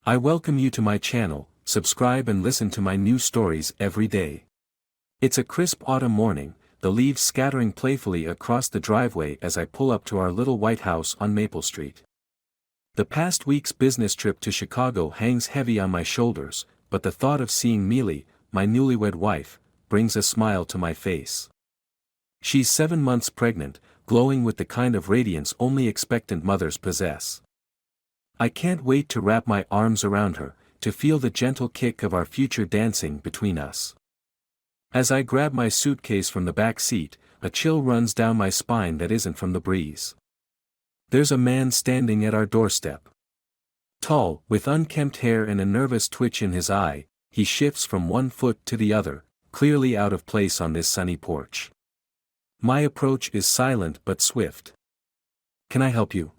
I welcome you to my channel. Subscribe and listen to my new stories every day. It's a crisp autumn morning, the leaves scattering playfully across the driveway as I pull up to our little white house on Maple Street. The past week's business trip to Chicago hangs heavy on my shoulders, but the thought of seeing Mealy, my newlywed wife, brings a smile to my face. She's 7 months pregnant, glowing with the kind of radiance only expectant mothers possess. I can't wait to wrap my arms around her, to feel the gentle kick of our future dancing between us. As I grab my suitcase from the back seat, a chill runs down my spine that isn't from the breeze. There's a man standing at our doorstep. Tall, with unkempt hair and a nervous twitch in his eye, he shifts from one foot to the other, clearly out of place on this sunny porch. My approach is silent but swift. "Can I help you?"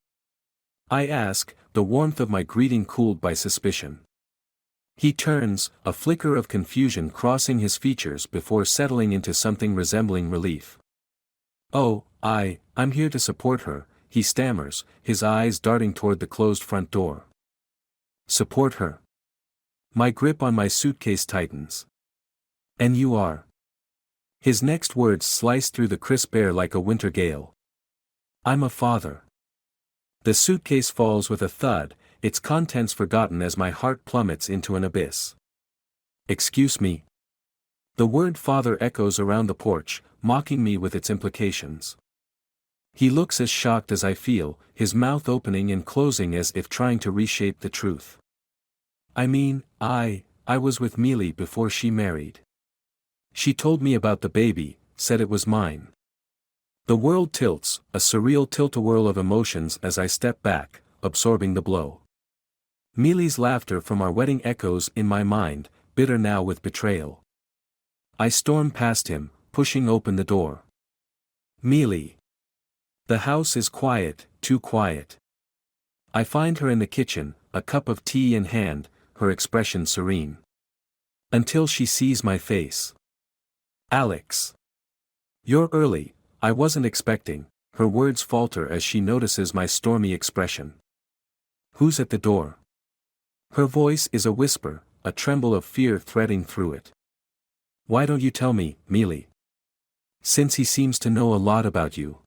I ask, the warmth of my greeting cooled by suspicion. He turns, a flicker of confusion crossing his features before settling into something resembling relief. "Oh, I'm here to support her," he stammers, his eyes darting toward the closed front door. "Support her?" My grip on my suitcase tightens. "And you are?" His next words slice through the crisp air like a winter gale. "I'm a father." The suitcase falls with a thud, its contents forgotten as my heart plummets into an abyss. "Excuse me." The word father echoes around the porch, mocking me with its implications. He looks as shocked as I feel, his mouth opening and closing as if trying to reshape the truth. "I mean, I was with Mealy before she married. She told me about the baby, said it was mine." The world tilts, a surreal tilt-a-whirl of emotions as I step back, absorbing the blow. Mealy's laughter from our wedding echoes in my mind, bitter now with betrayal. I storm past him, pushing open the door. "Mealy." The house is quiet, too quiet. I find her in the kitchen, a cup of tea in hand, her expression serene. Until she sees my face. "Alex. You're early, I wasn't expecting," her words falter as she notices my stormy expression. "Who's at the door?" Her voice is a whisper, a tremble of fear threading through it. "Why don't you tell me, Mealy? Since he seems to know a lot about you.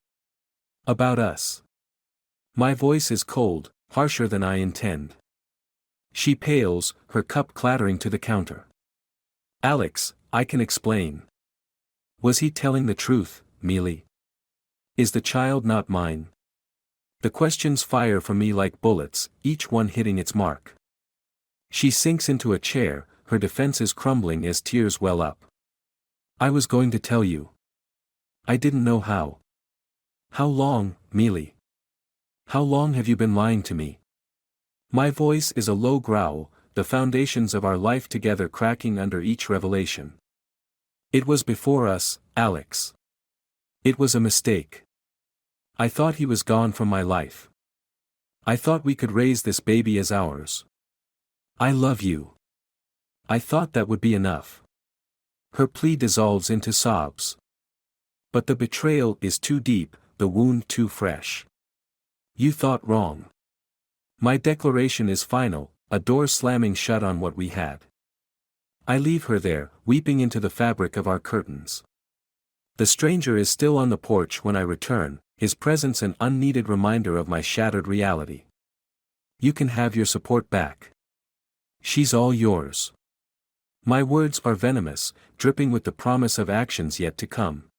About us." My voice is cold, harsher than I intend. She pales, her cup clattering to the counter. "Alex, I can explain. Was he telling the truth, Mealy? Is the child not mine?" The questions fire from me like bullets, each one hitting its mark. She sinks into a chair, her defenses crumbling as tears well up. "I was going to tell you. I didn't know how." "How long, Mealy? How long have you been lying to me?" My voice is a low growl, the foundations of our life together cracking under each revelation. "It was before us, Alex. It was a mistake. I thought he was gone from my life. I thought we could raise this baby as ours. I love you. I thought that would be enough." Her plea dissolves into sobs. "But the betrayal is too deep, the wound too fresh. You thought wrong." My declaration is final, a door slamming shut on what we had. I leave her there, weeping into the fabric of our curtains. The stranger is still on the porch when I return, his presence an unneeded reminder of my shattered reality. "You can have your support back. She's all yours." My words are venomous, dripping with the promise of actions yet to come.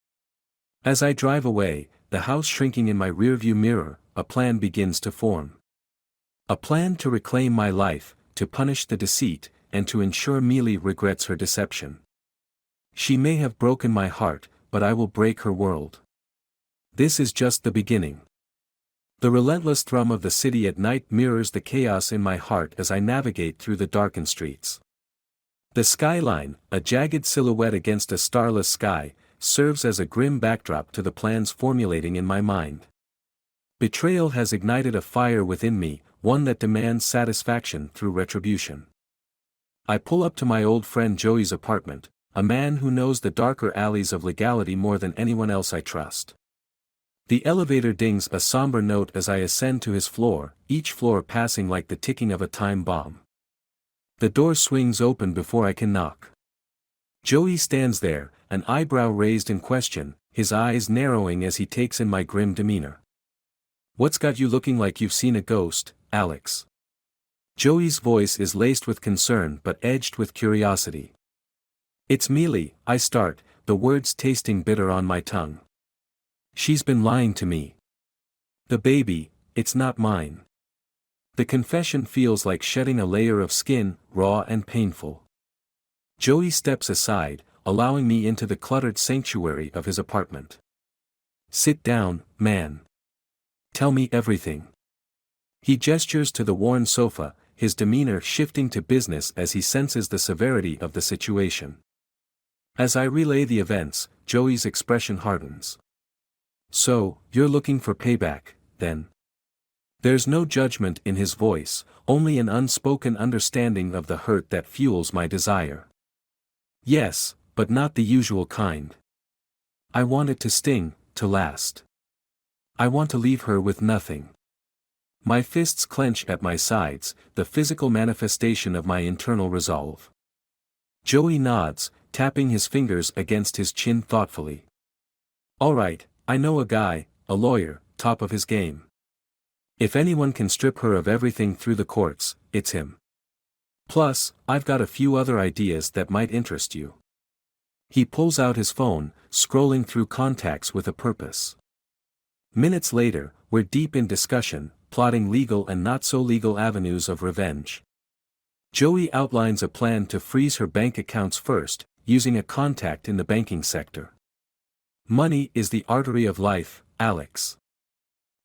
As I drive away, the house shrinking in my rearview mirror, a plan begins to form. A plan to reclaim my life, to punish the deceit, and to ensure Mealy regrets her deception. She may have broken my heart, but I will break her world. This is just the beginning. The relentless thrum of the city at night mirrors the chaos in my heart as I navigate through the darkened streets. The skyline, a jagged silhouette against a starless sky, serves as a grim backdrop to the plans formulating in my mind. Betrayal has ignited a fire within me, one that demands satisfaction through retribution. I pull up to my old friend Joey's apartment, a man who knows the darker alleys of legality more than anyone else I trust. The elevator dings a somber note as I ascend to his floor, each floor passing like the ticking of a time bomb. The door swings open before I can knock. Joey stands there, an eyebrow raised in question, his eyes narrowing as he takes in my grim demeanor. "What's got you looking like you've seen a ghost, Alex?" Joey's voice is laced with concern but edged with curiosity. "It's Mealy," I start, the words tasting bitter on my tongue. "She's been lying to me. The baby, it's not mine." The confession feels like shedding a layer of skin, raw and painful. Joey steps aside, allowing me into the cluttered sanctuary of his apartment. "Sit down, man. Tell me everything." He gestures to the worn sofa, his demeanor shifting to business as he senses the severity of the situation. As I relay the events, Joey's expression hardens. "So, you're looking for payback, then?" There's no judgment in his voice, only an unspoken understanding of the hurt that fuels my desire. "Yes, but not the usual kind. I want it to sting, to last. I want to leave her with nothing." My fists clench at my sides, the physical manifestation of my internal resolve. Joey nods, tapping his fingers against his chin thoughtfully. "All right, I know a guy, a lawyer, top of his game. If anyone can strip her of everything through the courts, it's him. Plus, I've got a few other ideas that might interest you." He pulls out his phone, scrolling through contacts with a purpose. Minutes later, we're deep in discussion, plotting legal and not-so-legal avenues of revenge. Joey outlines a plan to freeze her bank accounts first, using a contact in the banking sector. "Money is the artery of life, Alex.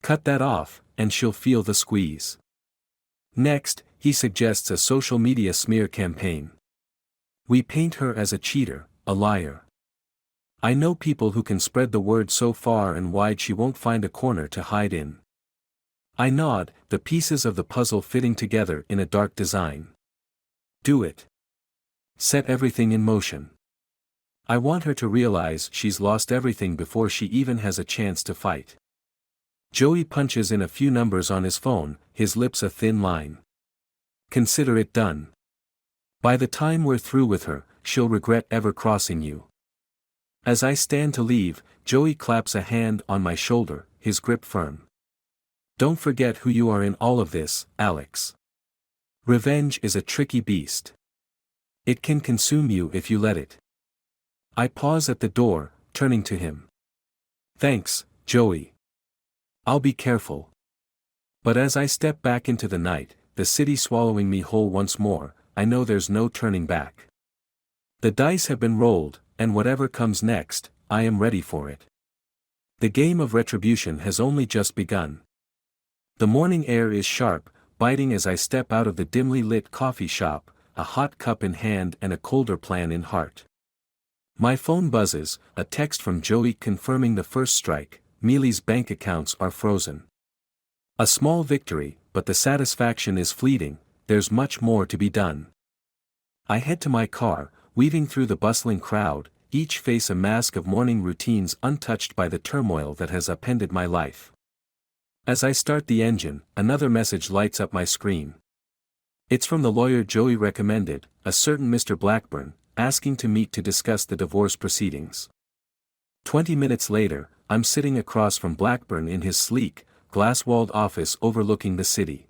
Cut that off, and she'll feel the squeeze." Next, he suggests a social media smear campaign. "We paint her as a cheater, a liar. I know people who can spread the word so far and wide she won't find a corner to hide in." I nod, the pieces of the puzzle fitting together in a dark design. "Do it. Set everything in motion. I want her to realize she's lost everything before she even has a chance to fight." Joey punches in a few numbers on his phone, his lips a thin line. "Consider it done. By the time we're through with her, she'll regret ever crossing you." As I stand to leave, Joey claps a hand on my shoulder, his grip firm. "Don't forget who you are in all of this, Alex. Revenge is a tricky beast. It can consume you if you let it." I pause at the door, turning to him. "Thanks, Joey. I'll be careful." But as I step back into the night, the city swallowing me whole once more, I know there's no turning back. The dice have been rolled, and whatever comes next, I am ready for it. The game of retribution has only just begun. The morning air is sharp, biting as I step out of the dimly lit coffee shop, a hot cup in hand and a colder plan in heart. My phone buzzes, a text from Joey confirming the first strike: Mealy's bank accounts are frozen. A small victory, but the satisfaction is fleeting, there's much more to be done. I head to my car, weaving through the bustling crowd, each face a mask of morning routines untouched by the turmoil that has upended my life. As I start the engine, another message lights up my screen. It's from the lawyer Joey recommended, a certain Mr. Blackburn, asking to meet to discuss the divorce proceedings. 20 minutes later, I'm sitting across from Blackburn in his sleek, glass-walled office overlooking the city.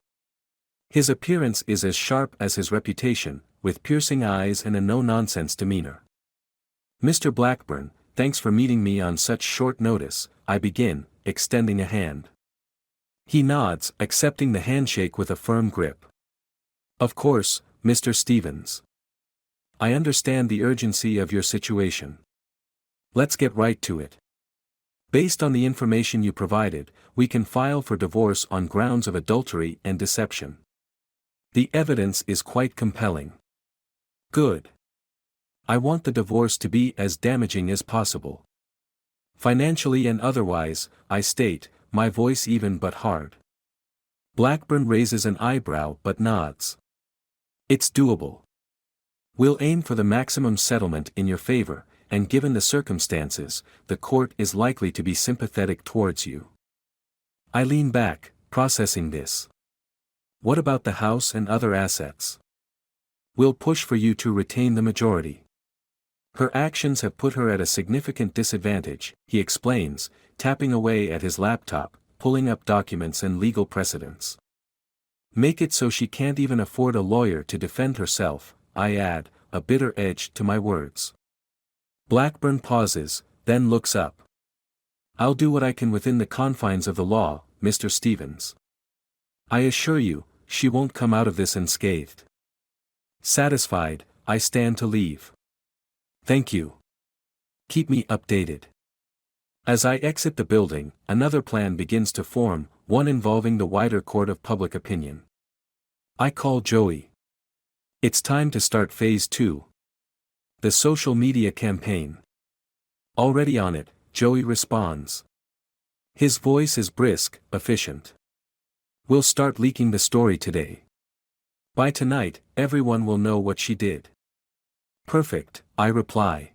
His appearance is as sharp as his reputation, with piercing eyes and a no-nonsense demeanor. "Mr. Blackburn, thanks for meeting me on such short notice," I begin, extending a hand. He nods, accepting the handshake with a firm grip. "Of course, Mr. Stevens. I understand the urgency of your situation. Let's get right to it. Based on the information you provided, we can file for divorce on grounds of adultery and deception. The evidence is quite compelling." "Good. I want the divorce to be as damaging as possible. Financially and otherwise," I state, my voice even but hard. Blackburn raises an eyebrow but nods. "It's doable. We'll aim for the maximum settlement in your favor, and given the circumstances, the court is likely to be sympathetic towards you." I lean back, processing this. "What about the house and other assets?" We'll push for you to retain the majority. Her actions have put her at a significant disadvantage, he explains, tapping away at his laptop, pulling up documents and legal precedents. Make it so she can't even afford a lawyer to defend herself, I add, a bitter edge to my words. Blackburn pauses, then looks up. I'll do what I can within the confines of the law, Mr. Stevens. I assure you, she won't come out of this unscathed. Satisfied, I stand to leave. Thank you. Keep me updated. As I exit the building, another plan begins to form, one involving the wider court of public opinion. I call Joey. It's time to start phase 2. The social media campaign. Already on it, Joey responds. His voice is brisk, efficient. We'll start leaking the story today. By tonight, everyone will know what she did. Perfect, I reply.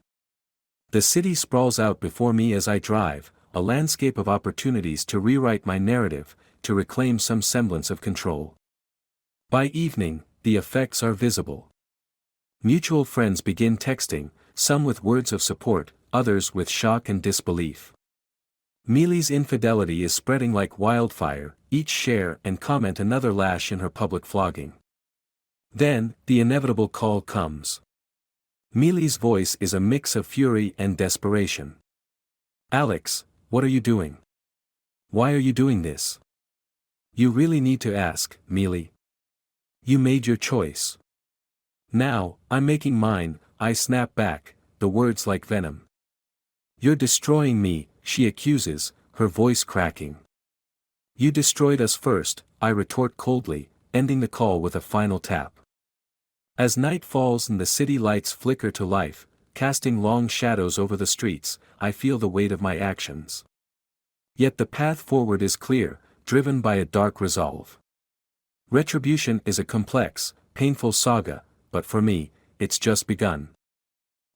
The city sprawls out before me as I drive, a landscape of opportunities to rewrite my narrative, to reclaim some semblance of control. By evening, the effects are visible. Mutual friends begin texting, some with words of support, others with shock and disbelief. Mealy's infidelity is spreading like wildfire, each share and comment another lash in her public flogging. Then, the inevitable call comes. Mealy's voice is a mix of fury and desperation. Alex, what are you doing? Why are you doing this? You really need to ask, Mealy. You made your choice. Now, I'm making mine, I snap back, the words like venom. You're destroying me, she accuses, her voice cracking. You destroyed us first, I retort coldly, ending the call with a final tap. As night falls and the city lights flicker to life, casting long shadows over the streets, I feel the weight of my actions. Yet the path forward is clear, driven by a dark resolve. Retribution is a complex, painful saga, but for me, it's just begun.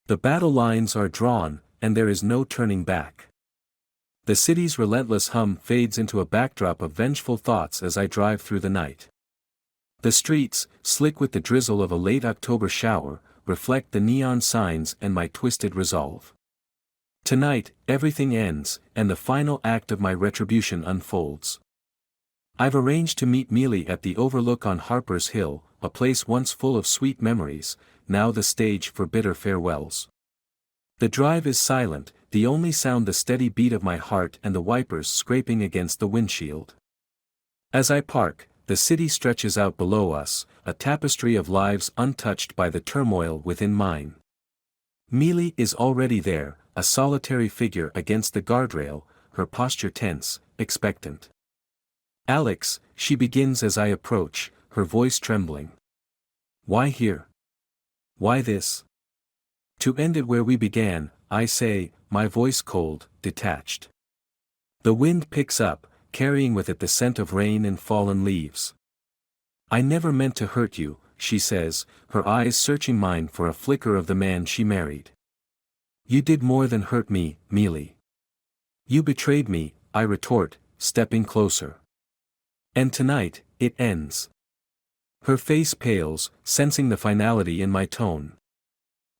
The battle lines are drawn, and there is no turning back. The city's relentless hum fades into a backdrop of vengeful thoughts as I drive through the night. The streets, slick with the drizzle of a late October shower, reflect the neon signs and my twisted resolve. Tonight, everything ends, and the final act of my retribution unfolds. I've arranged to meet Mealy at the overlook on Harper's Hill, a place once full of sweet memories, now the stage for bitter farewells. The drive is silent, the only sound the steady beat of my heart and the wipers scraping against the windshield. As I park, the city stretches out below us, a tapestry of lives untouched by the turmoil within mine. Mealy is already there, a solitary figure against the guardrail, her posture tense, expectant. Alex, she begins as I approach, her voice trembling. Why here? Why this? To end it where we began, I say, my voice cold, detached. The wind picks up, carrying with it the scent of rain and fallen leaves. I never meant to hurt you, she says, her eyes searching mine for a flicker of the man she married. You did more than hurt me, Mealy. You betrayed me, I retort, stepping closer. And tonight, it ends. Her face pales, sensing the finality in my tone.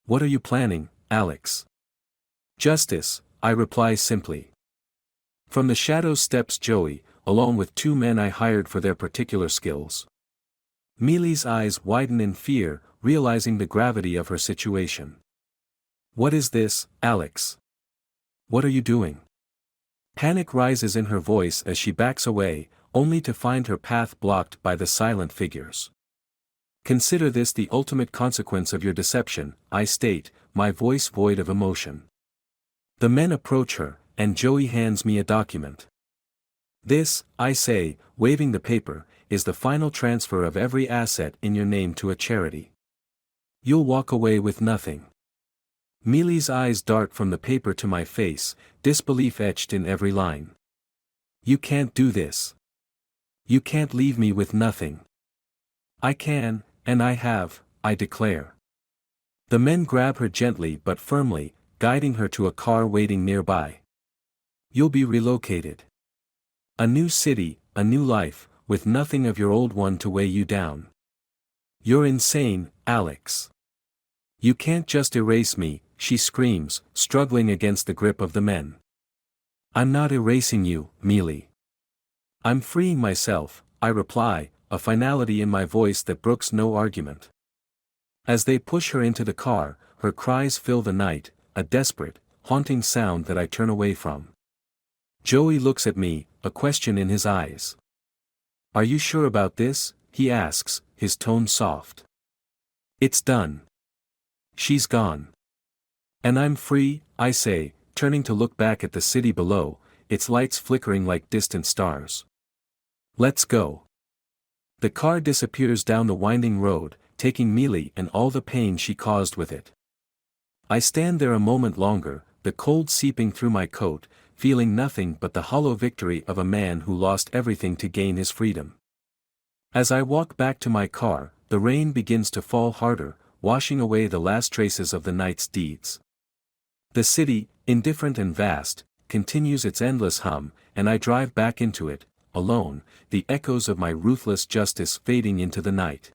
What are you planning, Alex? Justice, I reply simply. From the shadows steps Joey, along with 2 men I hired for their particular skills. Mealy's eyes widen in fear, realizing the gravity of her situation. What is this, Alex? What are you doing? Panic rises in her voice as she backs away, only to find her path blocked by the silent figures. Consider this the ultimate consequence of your deception, I state, my voice void of emotion. The men approach her, and Joey hands me a document. This, I say, waving the paper, is the final transfer of every asset in your name to a charity. You'll walk away with nothing. Mealy's eyes dart from the paper to my face, disbelief etched in every line. You can't do this. You can't leave me with nothing. I can, and I have, I declare. The men grab her gently but firmly, guiding her to a car waiting nearby. You'll be relocated. A new city, a new life, with nothing of your old one to weigh you down. You're insane, Alex. You can't just erase me, she screams, struggling against the grip of the men. I'm not erasing you, Mealy. I'm freeing myself, I reply, a finality in my voice that brooks no argument. As they push her into the car, her cries fill the night, a desperate, haunting sound that I turn away from. Joey looks at me, a question in his eyes. Are you sure about this? He asks, his tone soft. It's done. She's gone. And I'm free, I say, turning to look back at the city below, its lights flickering like distant stars. Let's go. The car disappears down the winding road, taking Mealy and all the pain she caused with it. I stand there a moment longer, the cold seeping through my coat, feeling nothing but the hollow victory of a man who lost everything to gain his freedom. As I walk back to my car, the rain begins to fall harder, washing away the last traces of the night's deeds. The city, indifferent and vast, continues its endless hum, and I drive back into it, alone, the echoes of my ruthless justice fading into the night.